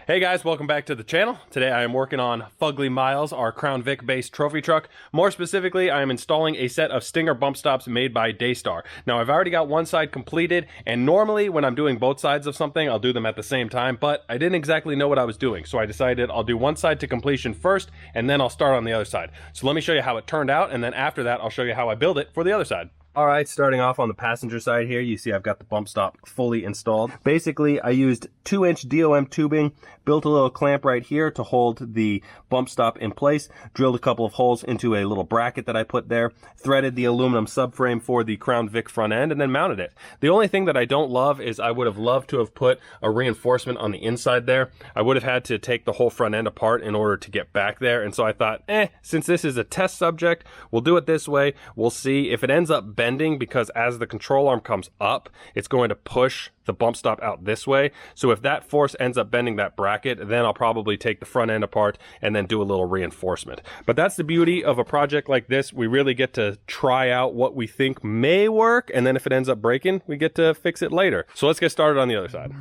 Hey guys, welcome back to the channel. Today I am working on Fugly Miles, our Crown Vic based trophy truck. More specifically, I am installing a set of Stinger bump stops made by Daystar. Now I've already got one side completed, and normally when I'm doing both sides of something, I'll do them at the same time, but I didn't exactly know what I was doing. So I decided I'll do one side to completion first, and then I'll start on the other side. So let me show you how it turned out, and then after that, I'll show you how I build it for the other side. All right, starting off on the passenger side here, you see I've got the bump stop fully installed. Basically, I used 2-inch DOM tubing, built a little clamp right here to hold the bump stop in place, drilled a couple of holes into a little bracket that I put there, threaded the aluminum subframe for the Crown Vic front end, and then mounted it. The only thing that I don't love is I would have loved to have put a reinforcement on the inside there. I would have had to take the whole front end apart in order to get back there, and so I thought, since this is a test subject, we'll do it this way. We'll see if it ends up bending, because as the control arm comes up, it's going to push the bump stop out this way. So if that force ends up bending that bracket, then I'll probably take the front end apart and then do a little reinforcement. But that's the beauty of a project like this. We really get to try out what we think may work, and then if it ends up breaking, we get to fix it later. So let's get started on the other side.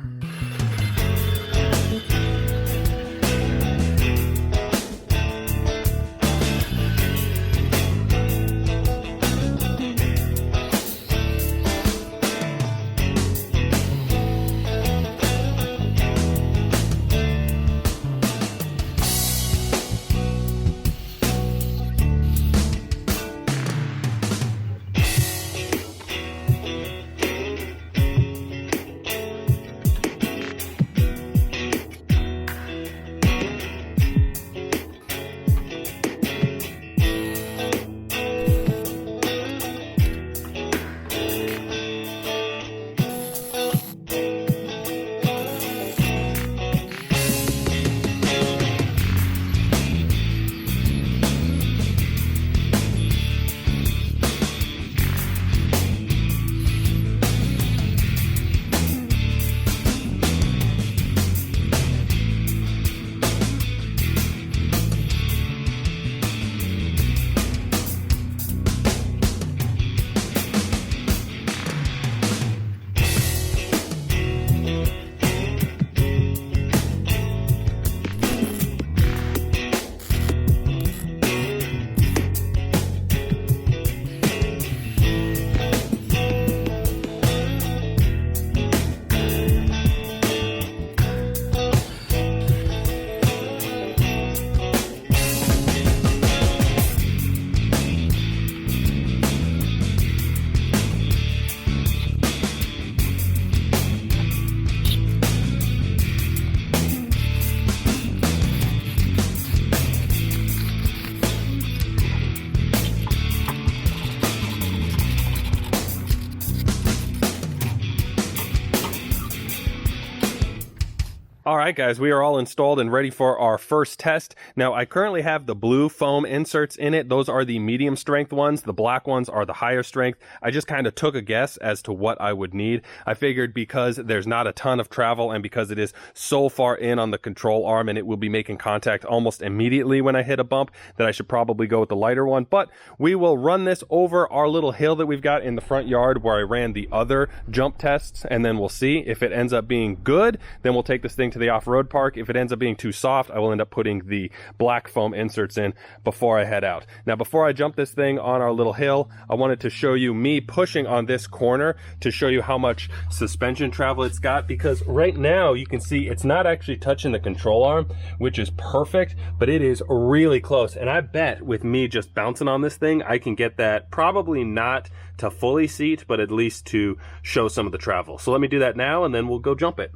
All right, guys, we are all installed and ready for our first test. Now, I currently have the blue foam inserts in it. Those are the medium strength ones. The black ones are the higher strength. I just kind of took a guess as to what I would need. I figured because there's not a ton of travel and because it is so far in on the control arm and it will be making contact almost immediately when I hit a bump, that I should probably go with the lighter one. But we will run this over our little hill that we've got in the front yard where I ran the other jump tests, and then we'll see. If it ends up being good, then we'll take this thing to the off-road park. If it ends up being too soft, I will end up putting the black foam inserts in before I head out. Now, before I jump this thing on our little hill, I wanted to show you me pushing on this corner to show you how much suspension travel it's got, because right now you can see it's not actually touching the control arm, which is perfect, but it is really close. And I bet with me just bouncing on this thing, I can get that probably not to fully seat, but at least to show some of the travel. So let me do that now, and then we'll go jump it.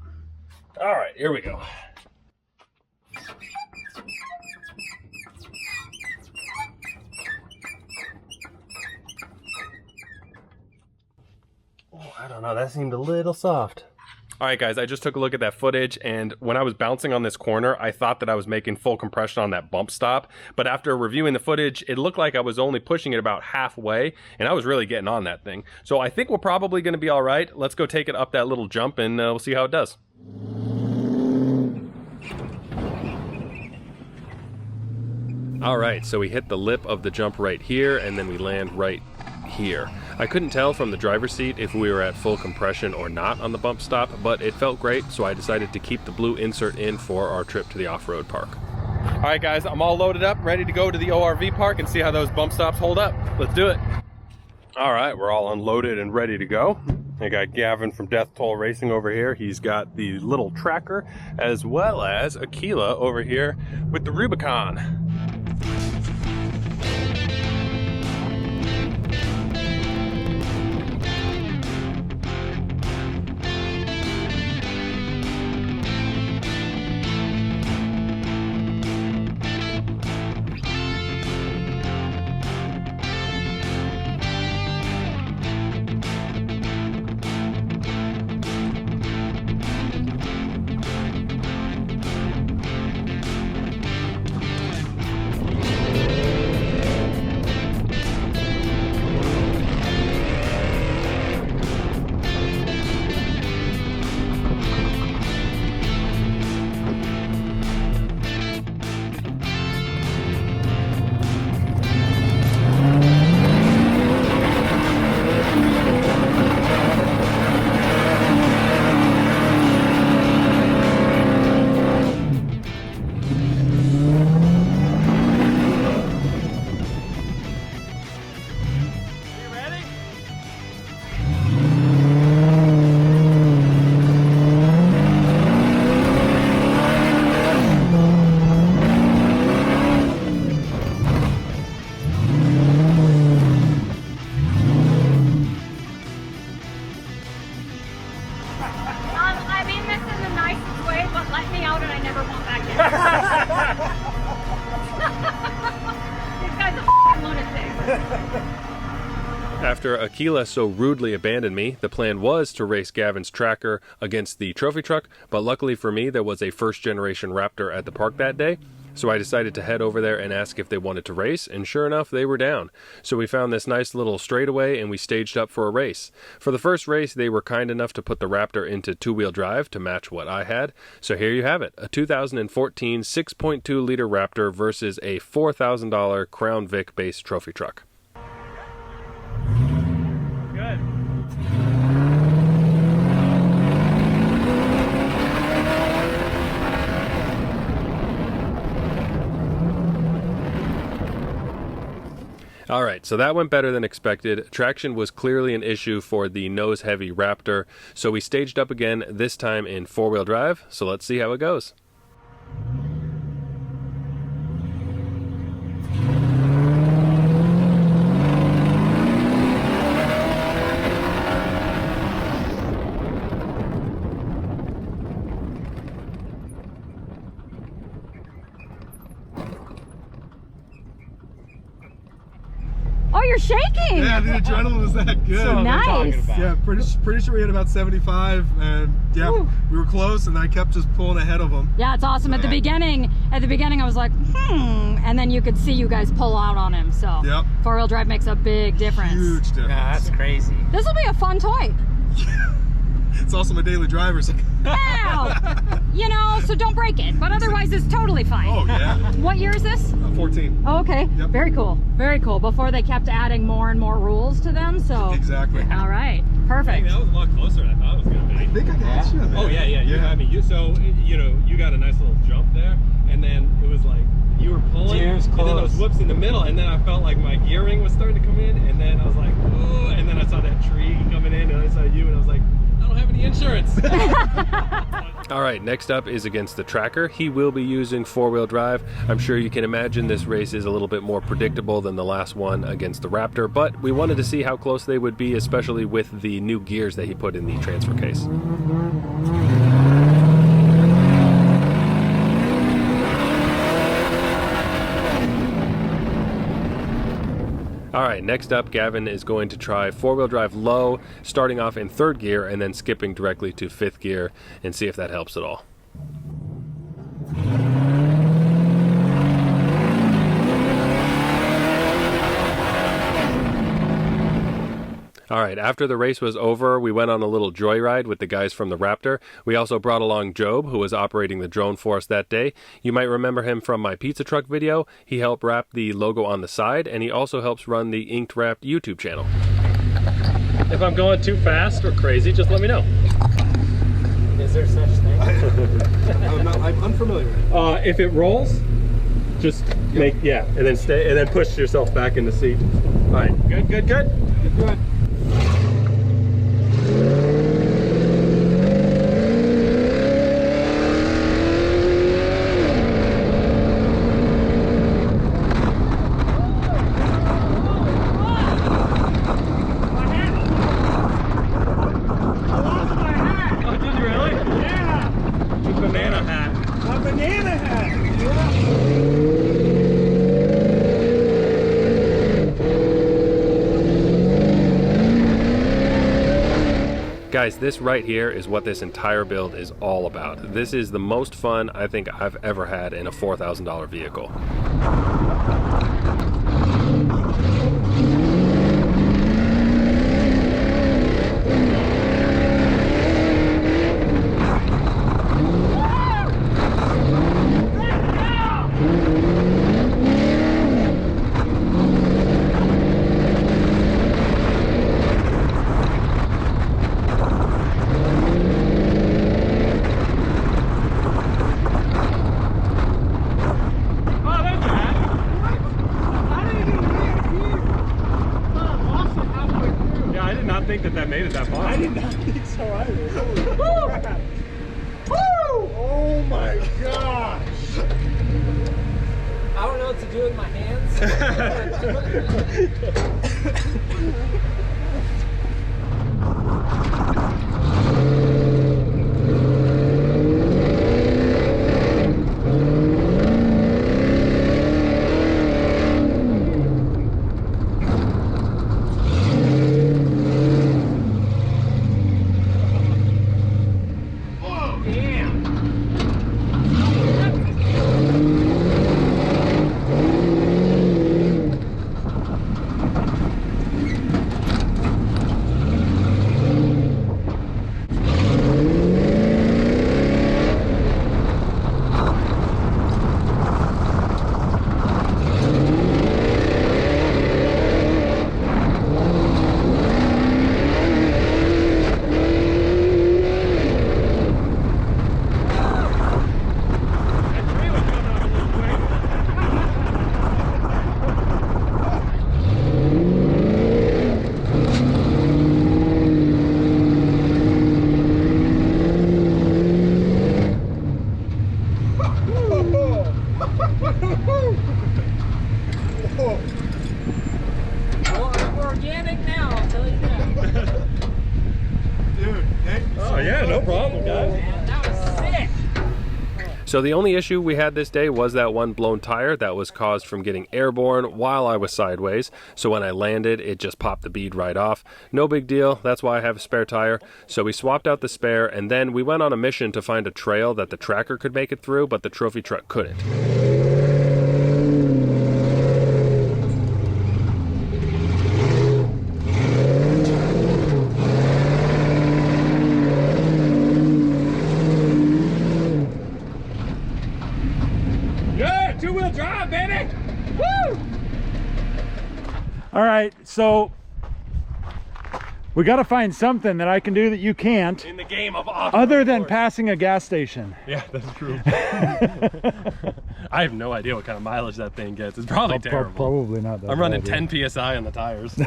All right, here we go. Oh, I don't know, that seemed a little soft. All right, guys, I just took a look at that footage, and when I was bouncing on this corner, I thought that I was making full compression on that bump stop, but after reviewing the footage, it looked like I was only pushing it about halfway, and I was really getting on that thing. So I think we're probably gonna be all right. Let's go take it up that little jump, and we'll see how it does. All right, so we hit the lip of the jump right here, and then we land right here. I couldn't tell from the driver's seat if we were at full compression or not on the bump stop, but it felt great, so I decided to keep the blue insert in for our trip to the off-road park. All right, guys, I'm all loaded up, ready to go to the ORV park and see how those bump stops hold up. Let's do it. All right, we're all unloaded and ready to go. I got Gavin from Death Toll Racing over here. He's got the little tracker, as well as Aquila over here with the Rubicon. After Aquila so rudely abandoned me, the plan was to race Gavin's tracker against the trophy truck, but luckily for me there was a first generation Raptor at the park that day, so I decided to head over there and ask if they wanted to race, and sure enough they were down. So we found this nice little straightaway and we staged up for a race. For the first race they were kind enough to put the Raptor into two-wheel drive to match what I had, so here you have it, a 2014 6.2 liter Raptor versus a $4,000 Crown Vic based trophy truck. Good. All right, so that went better than expected. Traction was clearly an issue for the nose-heavy Raptor, so we staged up again, this time in four-wheel drive, so let's see how it goes. Oh, you're shaking! Yeah, the adrenaline was that good. So nice. Yeah, pretty sure we had about 75, and yeah, Woo. We were close, and I kept just pulling ahead of them. Yeah, it's awesome. At the beginning, I was like, and then you could see you guys pull out on him. So yep. Four-wheel drive makes a big difference. Huge difference. Yeah, that's crazy. This will be a fun toy. It's also my daily driver. So. Ow! You know, so don't break it. But otherwise, it's totally fine. Oh yeah. What year is this? 14. Oh, okay. Yep. Very cool. Very cool. Before they kept adding more and more rules to them. So exactly. All right. Perfect. Hey, that was a lot closer than I thought it was going to be. I think I got you. Man. Oh yeah. You had me. You got a nice little jump there, and then it was like you were pulling, and then those whoops in the middle, and then I felt like my gearing was starting to come in, and then I was like, oh, and then I saw that tree coming in, and I saw you, and I was like, I don't have any insurance. All right, next up is against the tracker. He will be using four-wheel drive. I'm sure you can imagine this race is a little bit more predictable than the last one against the Raptor, but we wanted to see how close they would be, especially with the new gears that he put in the transfer case. All right, next up, Gavin is going to try four-wheel drive low, starting off in third gear and then skipping directly to fifth gear, and see if that helps at all. All right, after the race was over, we went on a little joyride with the guys from the Raptor. We also brought along Job, who was operating the drone for us that day. You might remember him from my pizza truck video. He helped wrap the logo on the side, and he also helps run the Inked Wrapped YouTube channel. If I'm going too fast or crazy, just let me know. Is there such thing? I'm unfamiliar. If it rolls, just make, and then stay, and then push yourself back in the seat. All right, good, good, good. Good. Guys, this right here is what this entire build is all about. This is the most fun I think I've ever had in a $4,000 vehicle. That made it that far. I did not think so either. Woo! Woo! Oh my gosh! I don't know what to do with my hands. So the only issue we had this day was that one blown tire that was caused from getting airborne while I was sideways. So when I landed, it just popped the bead right off. No big deal. That's why I have a spare tire. So we swapped out the spare, and then we went on a mission to find a trail that the tracker could make it through, but the trophy truck couldn't. Two-wheel drive, baby! Woo! All right, so we got to find something that I can do that you can't in the game of off-road, other than passing a gas station. Yeah, that's true. I have no idea what kind of mileage that thing gets. It's probably terrible. Probably not that I'm running 10 psi on the tires.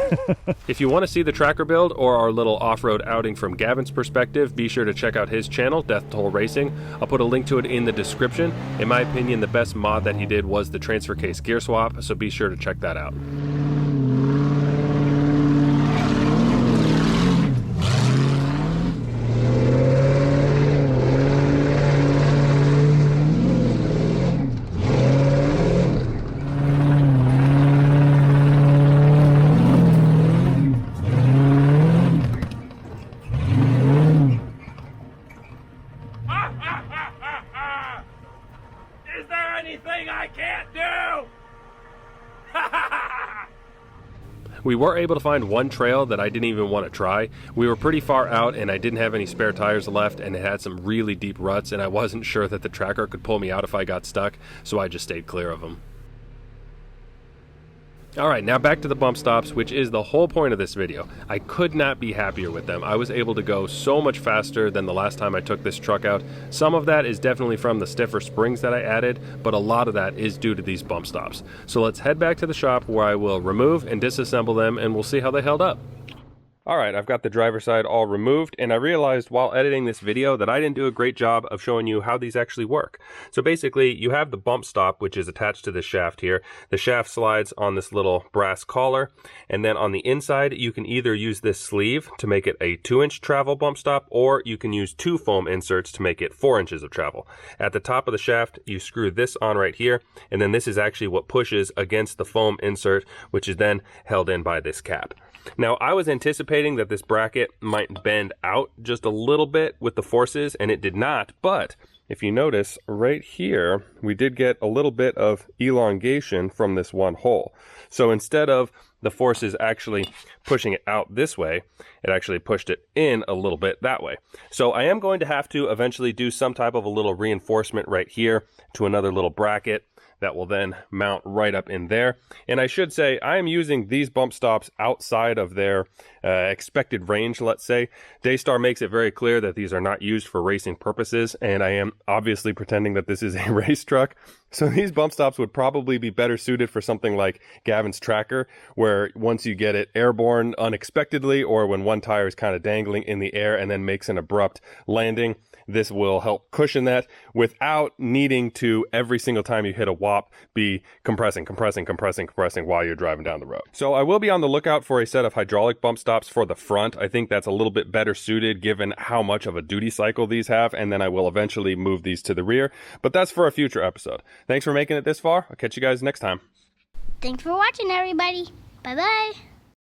If you want to see the tracker build or our little off-road outing from Gavin's perspective, be sure to check out his channel, Death Toll Racing. I'll put a link to it in the description. In my opinion, the best mod that he did was the transfer case gear swap, so be sure to check that out. We were able to find one trail that I didn't even want to try. We were pretty far out and I didn't have any spare tires left, and it had some really deep ruts, and I wasn't sure that the tracker could pull me out if I got stuck, so I just stayed clear of them. Alright, now back to the bump stops, which is the whole point of this video. I could not be happier with them. I was able to go so much faster than the last time I took this truck out. Some of that is definitely from the stiffer springs that I added, but a lot of that is due to these bump stops. So let's head back to the shop where I will remove and disassemble them, and we'll see how they held up. Alright, I've got the driver's side all removed, and I realized while editing this video that I didn't do a great job of showing you how these actually work. So basically, you have the bump stop, which is attached to the shaft here. The shaft slides on this little brass collar, and then on the inside, you can either use this sleeve to make it a 2-inch travel bump stop, or you can use 2 foam inserts to make it 4 inches of travel. At the top of the shaft, you screw this on right here, and then this is actually what pushes against the foam insert, which is then held in by this cap. Now, I was anticipating that this bracket might bend out just a little bit with the forces, and it did not, but if you notice right here, we did get a little bit of elongation from this one hole. So instead of the forces actually pushing it out this way, it actually pushed it in a little bit that way. So I am going to have to eventually do some type of a little reinforcement right here to another little bracket that will then mount right up in there. And I should say, I am using these bump stops outside of their expected range, let's say. Daystar makes it very clear that these are not used for racing purposes, and I am obviously pretending that this is a race truck. So these bump stops would probably be better suited for something like Gavin's tracker, where once you get it airborne unexpectedly, or when one tire is kind of dangling in the air and then makes an abrupt landing, this will help cushion that without needing to, every single time you hit a whop, be compressing while you're driving down the road. So I will be on the lookout for a set of hydraulic bump stops for the front. I think that's a little bit better suited given how much of a duty cycle these have, and then I will eventually move these to the rear, but that's for a future episode. Thanks for making it this far. I'll catch you guys next time. Thanks for watching, everybody. Bye-bye.